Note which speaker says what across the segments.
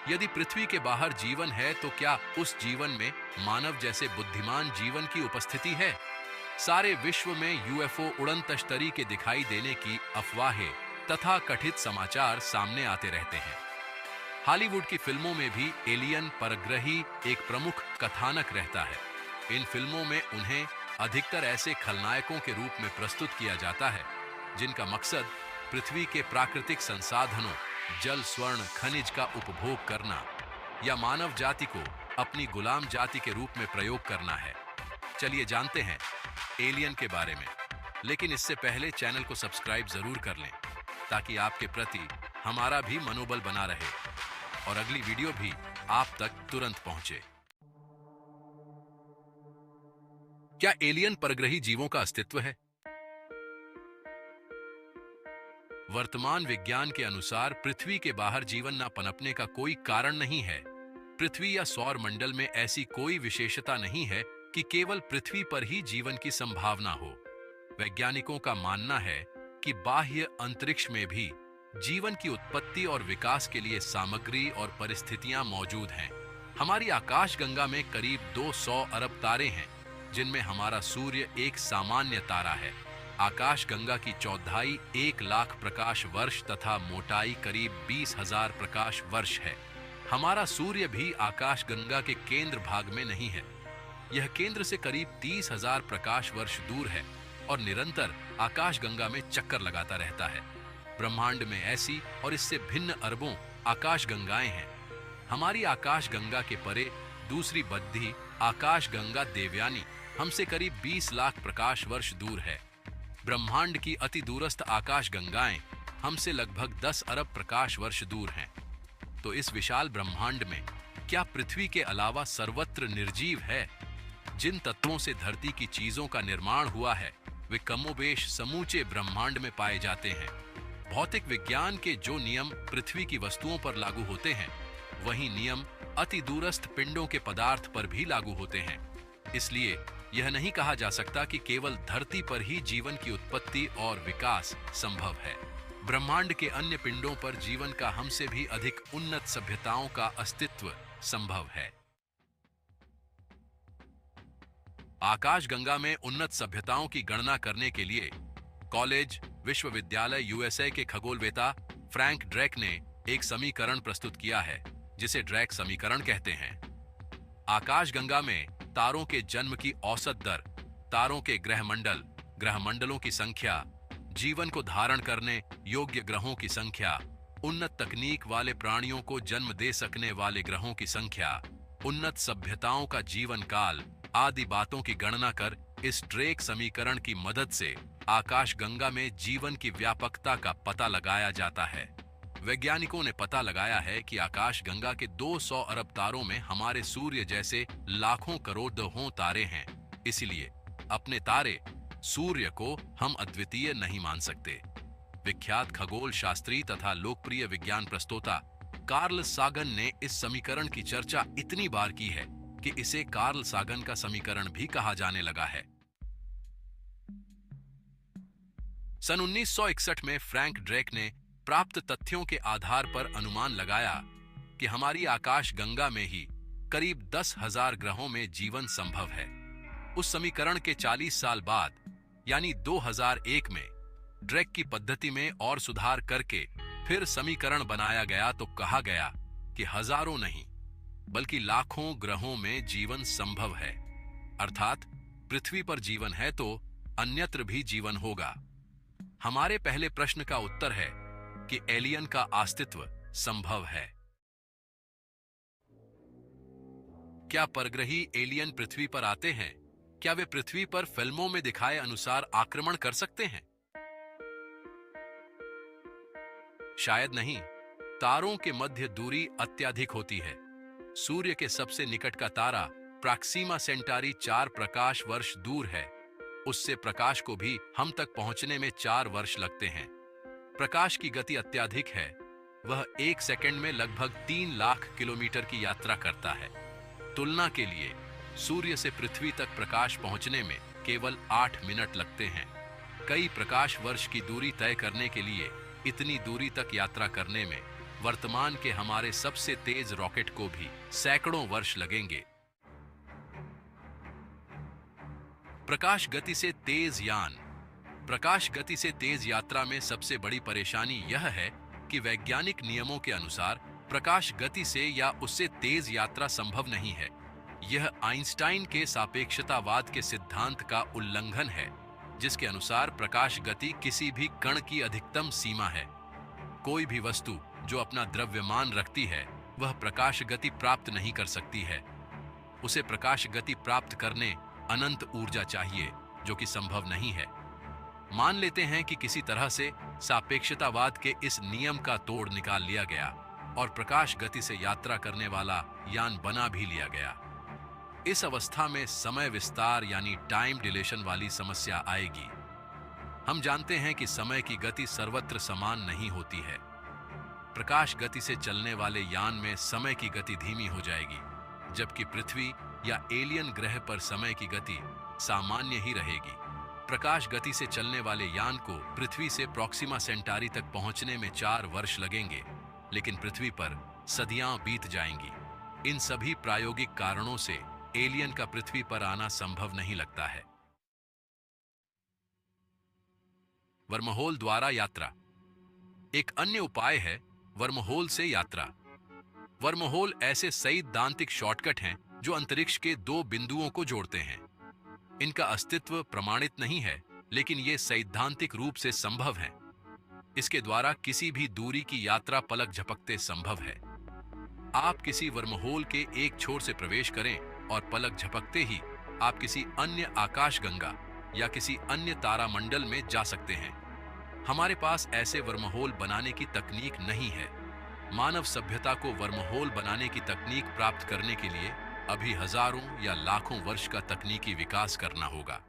Speaker 1: यदि पृथ्वी के बाहर जीवन है तो क्या उस जीवन में मानव जैसे बुद्धिमान जीवन की उपस्थिति है? सारे विश्व में यूएफओ उड़न तश्तरी के दिखाई देने की अफवाहें तथा कथित समाचार सामने आते रहते हैं। हॉलीवुड की फिल्मों में भी एलियन परग्रही एक प्रमुख कथानक रहता है। इन फिल्मों में उन्हें अधिकतर ऐसे खलनायकों के रूप में प्रस्तुत किया जाता है जिनका मकसद पृथ्वी के प्राकृतिक संसाधनों, जल, स्वर्ण, खनिज का उपभोग करना या मानव जाति को अपनी गुलाम जाति के रूप में प्रयोग करना है। चलिए जानते हैं एलियन के बारे में, लेकिन इससे पहले चैनल को सब्सक्राइब जरूर कर लें ताकि आपके प्रति हमारा भी मनोबल बना रहे और अगली वीडियो भी आप तक तुरंत पहुंचे। क्या एलियन परग्रही जीवों का अस्तित्व है? वर्तमान विज्ञान के अनुसार पृथ्वी के बाहर जीवन न पनपने का कोई कारण नहीं है। पृथ्वी या सौर मंडल में ऐसी कोई विशेषता नहीं है कि केवल पृथ्वी पर ही जीवन की संभावना हो। वैज्ञानिकों का मानना है कि बाह्य अंतरिक्ष में भी जीवन की उत्पत्ति और विकास के लिए सामग्री और परिस्थितियां मौजूद हैं। हमारी आकाशगंगा में करीब 200 अरब तारे हैं, जिनमें हमारा सूर्य एक सामान्य तारा है। आकाशगंगा की चौड़ाई 1 लाख प्रकाश वर्ष तथा मोटाई करीब 20,000 प्रकाश वर्ष है। हमारा सूर्य भी आकाशगंगा के केंद्र भाग में नहीं है। यह केंद्र से करीब 30,000 प्रकाश वर्ष दूर है और निरंतर आकाशगंगा में चक्कर लगाता रहता है। ब्रह्मांड में ऐसी और इससे भिन्न अरबों आकाशगंगाएं हैं। हमारी आकाशगंगा के परे दूसरी बद्धी आकाशगंगा देवयानी हमसे करीब 20 लाख प्रकाश वर्ष दूर है। ब्रह्मांड की अति दूरस्थ आकाशगंगाएं हमसे लगभग 10 अरब प्रकाश वर्ष दूर हैं। तो इस विशाल ब्रह्मांड में क्या पृथ्वी के अलावा सर्वत्र निर्जीव है? जिन तत्वों से धरती की चीजों का निर्माण हुआ है वे कमोबेश समूचे ब्रह्मांड में पाए जाते हैं। भौतिक विज्ञान के जो नियम पृथ्वी की वस्तुओं पर लागू होते हैं, वही नियम अति दूरस्थ पिंडों के पदार्थ पर भी लागू होते हैं। इसलिए यह नहीं कहा जा सकता कि केवल धरती पर ही जीवन की उत्पत्ति और विकास संभव है। ब्रह्मांड के अन्य पिंडों पर जीवन का हमसे भी अधिक उन्नत सभ्यताओं का अस्तित्व संभव है। आकाशगंगा में उन्नत सभ्यताओं की गणना करने के लिए कॉलेज विश्वविद्यालय यूएसए के खगोलवेता फ्रैंक ड्रेक ने एक समीकरण प्रस्तुत किया है जिसे ड्रेक समीकरण कहते हैं। आकाशगंगा में तारों के जन्म की औसत दर, तारों के ग्रहमंडल, ग्रहमंडलों की संख्या, जीवन को धारण करने योग्य ग्रहों की संख्या, उन्नत तकनीक वाले प्राणियों को जन्म दे सकने वाले ग्रहों की संख्या, उन्नत सभ्यताओं का जीवन काल आदि बातों की गणना कर इस ड्रेक समीकरण की मदद से आकाशगंगा में जीवन की व्यापकता का पता लगाया जाता है। वैज्ञानिकों ने पता लगाया है कि आकाशगंगा के 200 अरब तारों में हमारे सूर्य जैसे लाखों करोड़ों तारे हैं। इसलिए अपने तारे सूर्य को हम अद्वितीय नहीं मान सकते। विख्यात खगोल शास्त्री तथा लोकप्रिय विज्ञान प्रस्तोता कार्ल सागन ने इस समीकरण की चर्चा इतनी बार की है कि इसे कार्ल सागन का समीकरण भी कहा जाने लगा है। सन 1961 में फ्रैंक ड्रेक ने प्राप्त तथ्यों के आधार पर अनुमान लगाया कि हमारी आकाशगंगा में ही करीब 10,000 ग्रहों में जीवन संभव है। उस समीकरण के 40 साल बाद यानी 2001 में ड्रेक की पद्धति में और सुधार करके फिर समीकरण बनाया गया तो कहा गया कि हजारों नहीं बल्कि लाखों ग्रहों में जीवन संभव है। अर्थात पृथ्वी पर जीवन है तो अन्यत्र भी जीवन होगा। हमारे पहले प्रश्न का उत्तर है कि एलियन का अस्तित्व संभव है। क्या परग्रही एलियन पृथ्वी पर आते हैं? क्या वे पृथ्वी पर फिल्मों में दिखाए अनुसार आक्रमण कर सकते हैं? शायद नहीं। तारों के मध्य दूरी अत्यधिक होती है। सूर्य के सबसे निकट का तारा प्रॉक्सिमा सेंटारी 4 प्रकाश वर्ष दूर है। उससे प्रकाश को भी हम तक पहुंचने में 4 वर्ष लगते हैं। प्रकाश की गति अत्यधिक है। वह 1 सेकंड में लगभग 3 लाख किलोमीटर की यात्रा करता है। तुलना के लिए सूर्य से पृथ्वी तक प्रकाश पहुंचने में केवल 8 मिनट लगते हैं। कई प्रकाश वर्ष की दूरी तय करने के लिए इतनी दूरी तक यात्रा करने में वर्तमान के हमारे सबसे तेज रॉकेट को भी सैकड़ों वर्ष लगेंगे। प्रकाश गति से तेज यान। प्रकाश गति से तेज यात्रा में सबसे बड़ी परेशानी यह है कि वैज्ञानिक नियमों के अनुसार प्रकाश गति से या उससे तेज यात्रा संभव नहीं है। यह आइंस्टाइन के सापेक्षतावाद के सिद्धांत का उल्लंघन है, जिसके अनुसार प्रकाश गति किसी भी कण की अधिकतम सीमा है। कोई भी वस्तु जो अपना द्रव्यमान रखती है, वह प्रकाश गति प्राप्त नहीं कर सकती है। उसे प्रकाश गति प्राप्त करने अनंत ऊर्जा चाहिए, जो कि संभव नहीं है। मान लेते हैं कि किसी तरह से सापेक्षतावाद के इस नियम का तोड़ निकाल लिया गया और प्रकाश गति से यात्रा करने वाला यान बना भी लिया गया। इस अवस्था में समय विस्तार यानी टाइम डिलेशन वाली समस्या आएगी। हम जानते हैं कि समय की गति सर्वत्र समान नहीं होती है। प्रकाश गति से चलने वाले यान में समय की गति धीमी हो जाएगी, जबकि पृथ्वी या एलियन ग्रह पर समय की गति सामान्य ही रहेगी। प्रकाश गति से चलने वाले यान को पृथ्वी से प्रॉक्सिमा सेंटारी तक पहुंचने में 4 वर्ष लगेंगे, लेकिन पृथ्वी पर सदियां बीत जाएंगी। इन सभी प्रायोगिक कारणों से एलियन का पृथ्वी पर आना संभव नहीं लगता है। वर्महोल द्वारा यात्रा। एक अन्य उपाय है वर्महोल से यात्रा। वर्महोल ऐसे सैद्धांतिक शॉर्टकट हैं जो अंतरिक्ष के 2 बिंदुओं को जोड़ते हैं। इनका अस्तित्व प्रमाणित नहीं है, लेकिन ये सैद्धांतिक रूप से संभव है। इसके द्वारा किसी भी दूरी की यात्रा पलक झपकते संभव है। आप किसी वर्महोल के एक छोर से प्रवेश करें और पलक झपकते ही आप किसी अन्य आकाशगंगा या किसी अन्य तारामंडल में जा सकते हैं। हमारे पास ऐसे वर्महोल बनाने की तकनीक नहीं है। मानव सभ्यता को वर्महोल बनाने की तकनीक प्राप्त करने के लिए अभी हजारों या लाखों वर्ष का तकनीकी विकास करना होगा।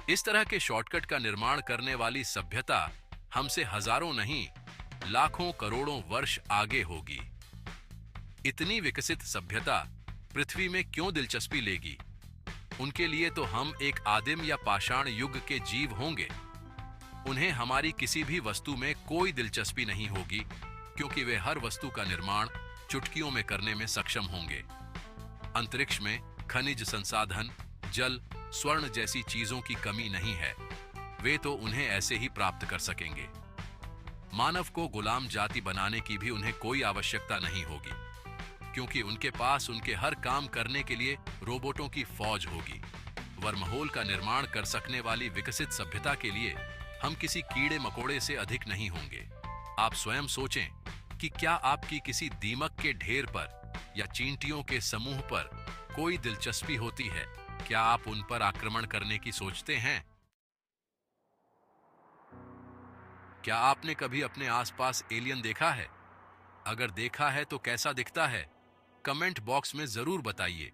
Speaker 1: इस तरह के शॉर्टकट का निर्माण करने वाली सभ्यता हमसे हजारों नहीं, लाखों करोड़ों वर्ष आगे होगी। इतनी विकसित सभ्यता पृथ्वी में क्यों दिलचस्पी लेगी? उनके लिए तो हम एक आदिम या पाषाण युग के जीव होंगे। उन्हें हमारी किसी भी वस्तु में कोई दिलचस्पी नहीं होगी, क्योंकि वे हर वस्तु का निर्माण चुटकियों में करने में सक्षम होंगे। अंतरिक्ष में खनिज संसाधन, जल, स्वर्ण जैसी चीजों की कमी नहीं है। वे तो उन्हें ऐसे ही प्राप्त कर सकेंगे। मानव को गुलाम जाति बनाने की भी उन्हें कोई आवश्यकता नहीं होगी, क्योंकि उनके पास उनके हर काम करने के लिए रोबोटों की फौज होगी। वर्महोल का निर्माण कर सकने वाली विकसित सभ्यता के लिए हम किसी कीड़े मकोड़े से अधिक नहीं होंगे। आप स्वयं सोचें कि क्या आपकी किसी दीमक के ढेर पर या चींटियों के समूह पर कोई दिलचस्पी होती है? क्या आप उन पर आक्रमण करने की सोचते हैं? क्या आपने कभी अपने आसपास एलियन देखा है? अगर देखा है तो कैसा दिखता है? कमेंट बॉक्स में जरूर बताइए।